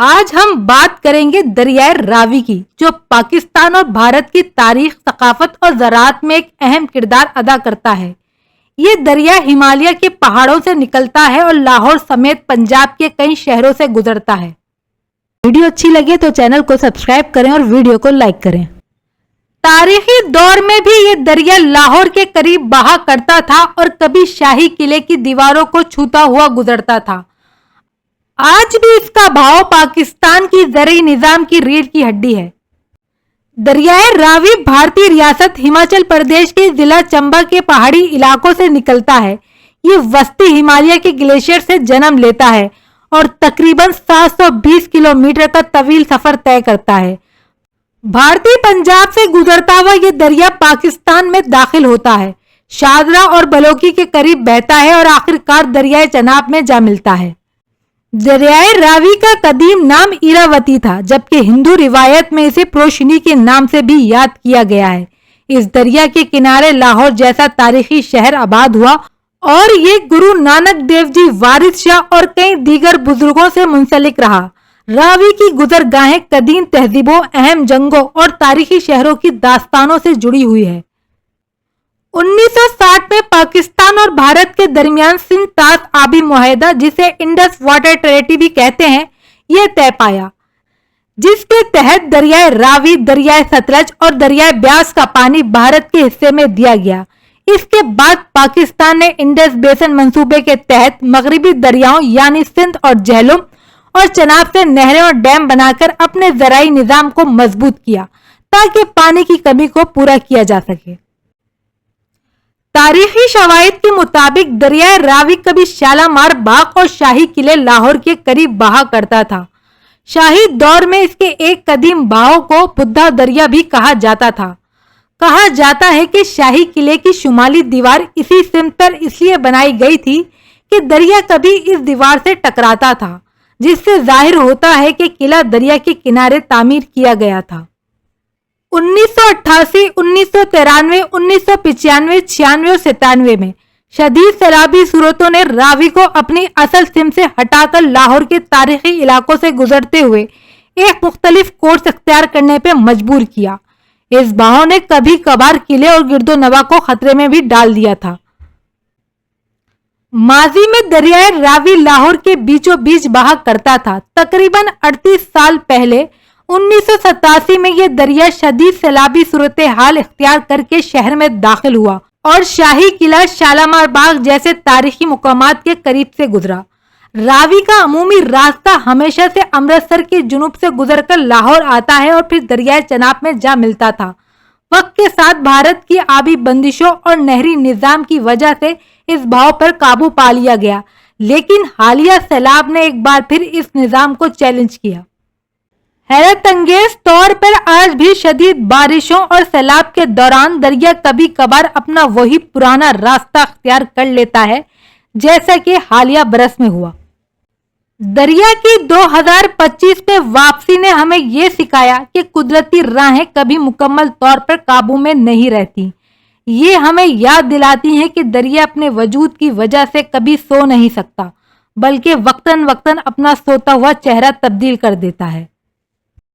आज हम बात करेंगे दरियाए रावी की, जो पाकिस्तान और भारत की तारीख, सकाफत और ज़राअत में एक अहम किरदार अदा करता है। ये दरिया हिमालय के पहाड़ों से निकलता है और लाहौर समेत पंजाब के कई शहरों से गुजरता है। वीडियो अच्छी लगे तो चैनल को सब्सक्राइब करें और वीडियो को लाइक करें। तारीखी दौर में भी ये दरिया लाहौर के करीब बहा करता था और कभी शाही किले की दीवारों को छूता हुआ गुजरता था। आज भी इसका बहाव पाकिस्तान की ज़रई निजाम की रीढ़ की हड्डी है। दरियाए रावी भारतीय रियासत हिमाचल प्रदेश के जिला चंबा के पहाड़ी इलाकों से निकलता है। ये वस्ती हिमालय के ग्लेशियर से जन्म लेता है और तकरीबन 720 किलोमीटर का तवील सफर तय करता है। भारतीय पंजाब से गुजरता हुआ ये दरिया पाकिस्तान में दाखिल होता है, शादरा और बलोकी के करीब बहता है और आखिरकार दरियाए चनाब में जा मिलता है। दरियाए रावी का कदीम नाम इरावती था, जबकि हिंदू रिवायत में इसे प्रोशनी के नाम से भी याद किया गया है। इस दरिया के किनारे लाहौर जैसा तारीखी शहर आबाद हुआ और ये गुरु नानक देव जी, वारिस शाह और कई दीगर बुजुर्गों से मुंसलिक रहा। रावी की गुजरगाहें कदीम तहजीबों, अहम जंगों और तारीखी शहरों की दास्तानों से जुड़ी हुई है। 1960 में पाकिस्तान और भारत के दरमियान सिंध तास आबी मुआहदा, जिसे इंडस वाटर ट्रेटी भी कहते हैं, यह तय पाया, जिसके तहत दरियाए रावी, दरियाए सतलज और दरियाए ब्यास का पानी भारत के हिस्से में दिया गया। इसके बाद पाकिस्तान ने इंडस बेसिन मंसूबे के तहत मगरबी दरियाओं यानी सिंध और झेलम और चनाब से नहरें और डैम बनाकर अपने ज़राई निजाम को मजबूत किया, ताकि पानी की कमी को पूरा किया जा सके। तारीखी शवाहिद के मुताबिक दरियाए रावी कभी शालामार बाग और शाही किले लाहौर के करीब बहा करता था। शाही दौर में इसके एक कदीम बहाव को बुद्धा दरिया भी कहा जाता था। कहा जाता है कि शाही किले की शुमाली दीवार इसी सिमत पर इसलिए बनाई गई थी कि दरिया कभी इस दीवार से टकराता था, जिससे जाहिर होता है कि किला दरिया के किनारे तामीर किया गया था। 1988, 1993, 1995, 96 और 97 में शदीद सैलाबी सूरतों ने रावी को अपनी असल सिम से हटाकर लाहौर के तारीखी इलाकों से गुजरते हुए एक मुख्तलिफ कोर्स अख्तियार करने पर मजबूर किया। इस बहाव ने कभी कभार किले और गिरदोनवा को खतरे में भी डाल दिया था। माजी में दरियाए रावी लाहौर के बीचों बीच बहा करता था। तकरीबन 38 साल पहले 1987 में यह दरिया शदीद सैलाबी सूरत हाल इख्तियार करके शहर में दाखिल हुआ और शाही किला, शालामार बाग जैसे तारीखी मुकामात के करीब से गुजरा। रावी का अमूमी रास्ता हमेशा से अमृतसर के जुनूब से गुजरकर लाहौर आता है और फिर दरियाए चनाब में जा मिलता था। वक्त के साथ भारत की आबी बंदिशों और नहरी निजाम की वजह से इस बहाव पर काबू पा लिया गया, लेकिन हालिया सैलाब ने एक बार फिर इस निजाम को चैलेंज किया। हैरत अंगेज तौर पर आज भी शदीद बारिशों और सैलाब के दौरान दरिया कभी कभार अपना वही पुराना रास्ता अख्तियार कर लेता है, जैसा कि हालिया बरस में हुआ। दरिया की 2025 में वापसी ने हमें ये सिखाया कि कुदरती राहें कभी मुकम्मल तौर पर काबू में नहीं रहती। ये हमें याद दिलाती हैं कि दरिया अपने वजूद की वजह से कभी सो नहीं सकता, बल्कि वक्तन वक्तन अपना सोता हुआ चेहरा तब्दील कर देता है।